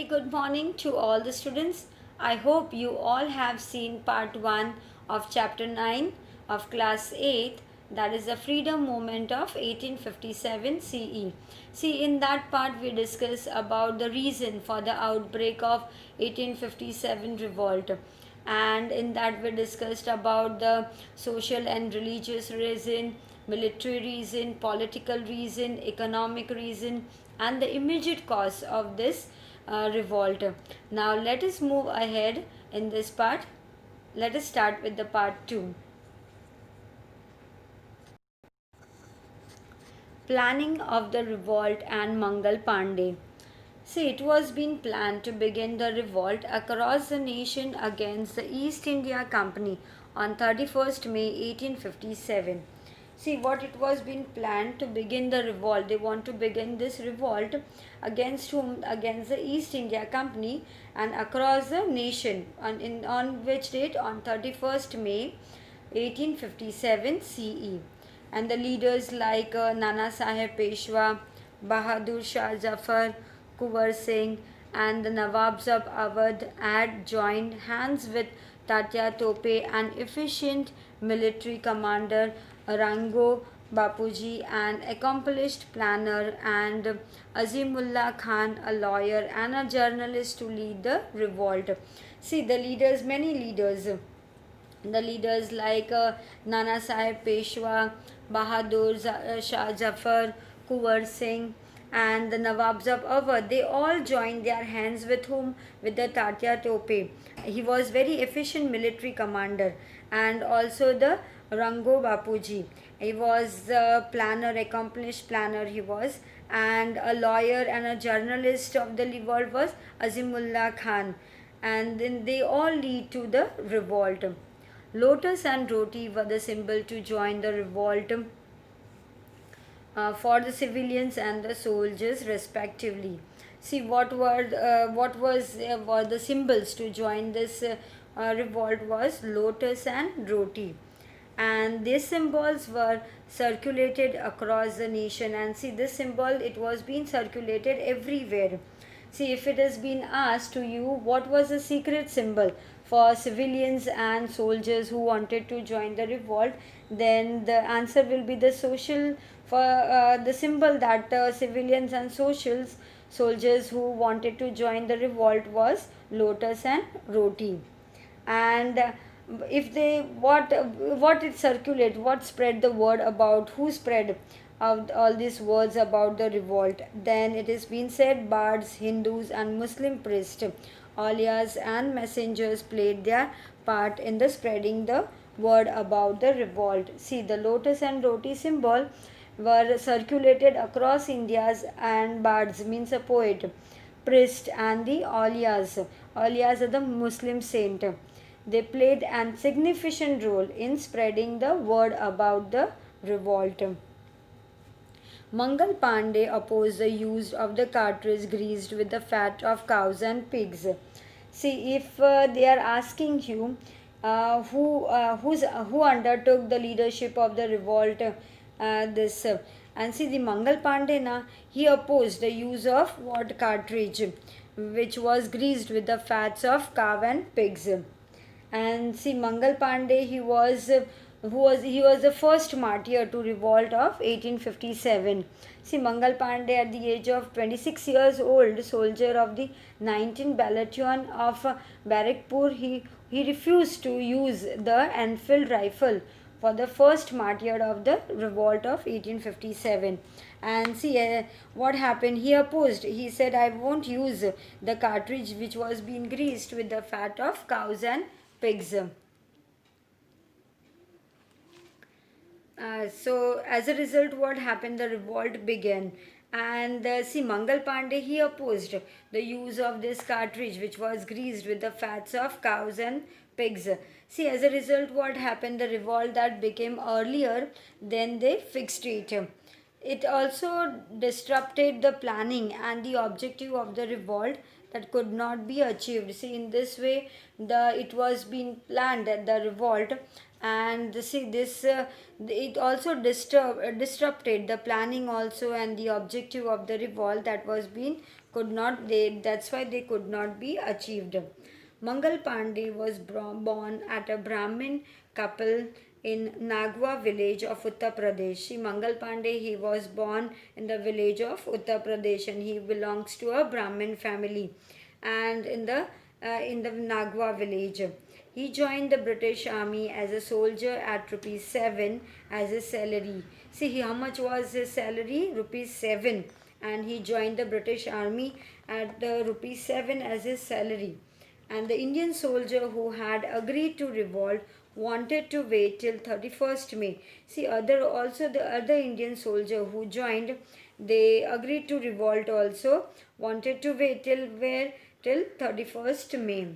Good morning to all the students. I hope you all have seen part 1 of chapter 9 of class 8, that is the freedom movement of 1857 CE. See, in that part we discuss about the reason for the outbreak of 1857 revolt, and in that we discussed about the social and religious reason, military reason, political reason, economic reason, and the immediate cause of this revolt. Now let us move ahead in this part. Let us start with the part 2. Planning of the revolt and Mangal Pandey. See, it was being planned to begin the revolt across the nation against the East India Company on 31st May 1857. See, what it was being planned to begin the revolt. They want to begin this revolt against whom? Against the East India Company and across the nation. On which date? On 31st May 1857 CE. And the leaders like Nana Sahib Peshwa, Bahadur Shah Zafar, Kuwar Singh, and the Nawabs of Awadh had joined hands with Tatya Tope, an efficient military commander, Rango Bapuji, an accomplished planner, and Azimullah Khan, a lawyer and a journalist, to lead the revolt. See, the leaders, many leaders. The leaders like Nana Sahib Peshwa, Bahadur Shah Zafar, Kuwar Singh, and the Nawabs of Awadh, they all joined their hands with whom? With the Tatya Tope. He was very efficient military commander, and also the Rango Bapuji. He was a planner, accomplished planner he was, and a lawyer and a journalist of the revolt was Azimullah Khan. And then they all lead to the revolt. Lotus and roti were the symbol to join the revolt for the civilians and the soldiers respectively. See, were the symbols to join this revolt was lotus and roti, and these symbols were circulated across the nation. And see, this symbol, it was being circulated everywhere. See, if it has been asked to you what was the secret symbol for civilians and soldiers who wanted to join the revolt, then the answer will be the social, for the symbol that civilians and socials soldiers who wanted to join the revolt was lotus and roti. And if they what it circulate, what spread the word about, who spread of all these words about the revolt, then it is been said bards, Hindus, and Muslim priests, awliyas, and messengers played their part in the spreading the word about the revolt. See, the lotus and roti symbol were circulated across India's, and bards means a poet, priest, and the awliyas. Awliyas are the Muslim saint. They played an significant role in spreading the word about the revolt. Mangal Pandey opposed the use of the cartridge greased with the fat of cows and pigs. See, if they are asking you who undertook the leadership of the revolt, this and see, the Mangal Pandey na, he opposed the use of what cartridge, which was greased with the fats of cow and pigs. And see, Mangal Pandey, he was the first martyr to revolt of 1857. See, Mangal Pandey, at the age of 26 years old, soldier of the 19th Battalion of Barrackpur, he refused to use the Enfield rifle for the first martyr of the revolt of 1857. And see, what happened, he opposed, he said, I won't use the cartridge which was being greased with the fat of cows and pigs. So as a result, what happened, the revolt began. And see, Mangal Pandey, he opposed the use of this cartridge which was greased with the fats of cows and pigs. See, as a result, what happened, the revolt that became earlier, then they fixed it. It also disrupted the planning and the objective of the revolt that could not be achieved. See, in this way, it was being planned at the revolt, and see this it also disrupted the planning also and the objective of the revolt that was being could not they that's why they could not be achieved. Mangal Pandey was born at a Brahmin couple in Nagwa village of Uttar Pradesh. See, Mangal Pandey, he was born in the village of Uttar Pradesh and he belongs to a Brahmin family and in the Nagwa village. He joined the British Army as a soldier at rupees 7 as his salary. See, how much was his salary? Rupees 7. And he joined the British Army at the rupees 7 as his salary. And the Indian soldier who had agreed to revolt wanted to wait till 31st May. See, the other Indian soldier who joined, they agreed to revolt also, wanted to wait till where? Till 31st May.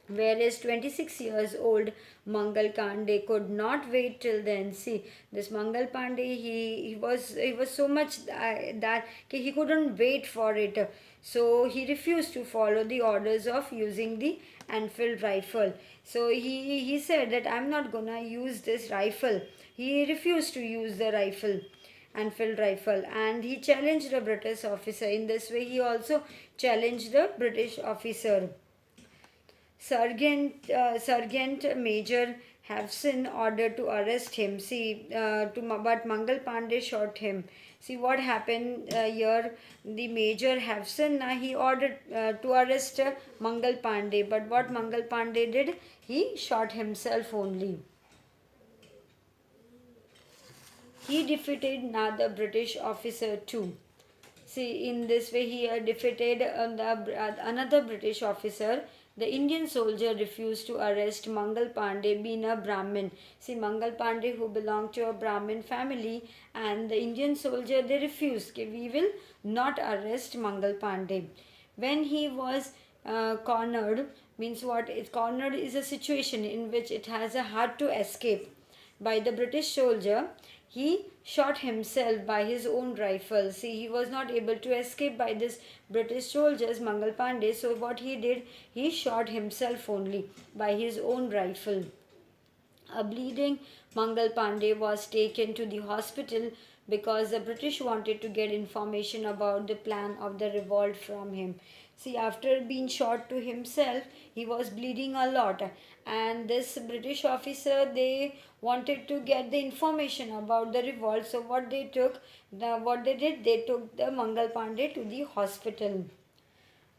Whereas 26 years old Mangal Pandey could not wait till then. See, this Mangal Pandey, he was so much that he couldn't wait for it. So he refused to follow the orders of using the Enfield rifle. So he said that I'm not gonna use this rifle. He refused to use the rifle. Enfield rifle, and he challenged the British officer. In this way, he also challenged the British officer. Sergeant Major Havson ordered to arrest him. But Mangal Pandey shot him. See what happened here. The Major Havson, he ordered to arrest Mangal Pandey. But what Mangal Pandey did, he shot himself only. He defeated another British officer too. See, in this way, he defeated another British officer. The Indian soldier refused to arrest Mangal Pandey, being a Brahmin. See, Mangal Pandey, who belonged to a Brahmin family, and the Indian soldier, they refused. Okay, we will not arrest Mangal Pandey. When he was cornered, means what is cornered is a situation in which it has a hard to escape by the British soldier. He shot himself by his own rifle. See, he was not able to escape by this British soldiers, Mangal Pandey. So what he did, he shot himself only by his own rifle. A bleeding Mangal Pandey was taken to the hospital because the British wanted to get information about the plan of the revolt from him. See, after being shot to himself, he was bleeding a lot, and this British officer, they wanted to get the information about the revolt. So what they did, they took the Mangal Pandey to the hospital.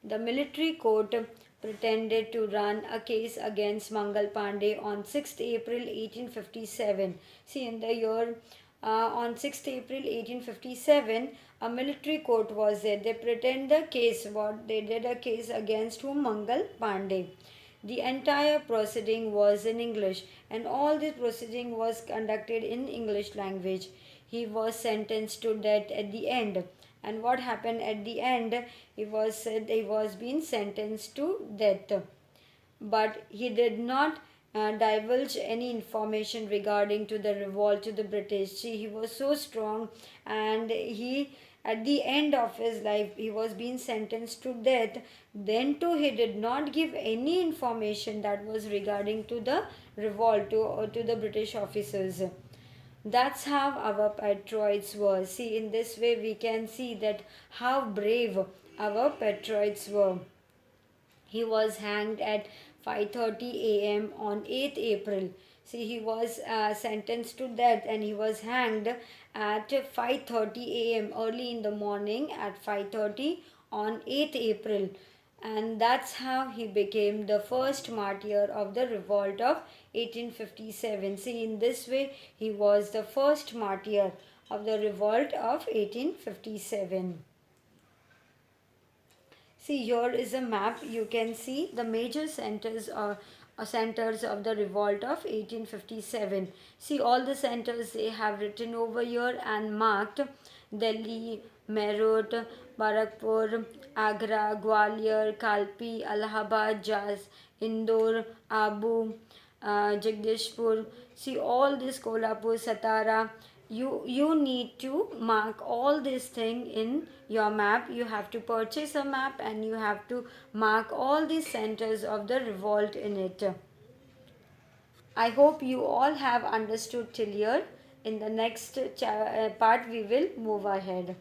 The military court pretended to run a case against Mangal Pandey on 6th April 1857. See, in the year on 6th April 1857, a military court was there. They pretend the case. What they did a case against whom? Mangal Pandey. The entire proceeding was in English, and all the proceeding was conducted in English language. He was sentenced to death at the end. And what happened at the end? He was said he was being sentenced to death, but he did not divulge any information regarding to the revolt to the British. See, he was so strong, and he at the end of his life he was being sentenced to death. Then too he did not give any information that was regarding to the revolt to the British officers. That's how our patriots were. See, in this way we can see that how brave our patriots were. He was hanged at 5:30 a.m. on 8th April. See, he was sentenced to death and he was hanged at 5:30 a.m. early in the morning at 5:30 on 8th April. And that's how he became the first martyr of the revolt of 1857. See, in this way, he was the first martyr of the revolt of 1857. See, here is a map. You can see the major centers of the revolt of 1857. See, all the centers they have written over here and marked: Delhi, Meerut, Barakpur, Agra, Gwalior, Kalpi, Allahabad, Jaz, Indore, Abu, Jagdishpur. See, all this Kolhapur, Satara. You need to mark all this thing in your map. You have to purchase a map and you have to mark all the centers of the revolt in it. I hope you all have understood till here. In the next part we will move ahead.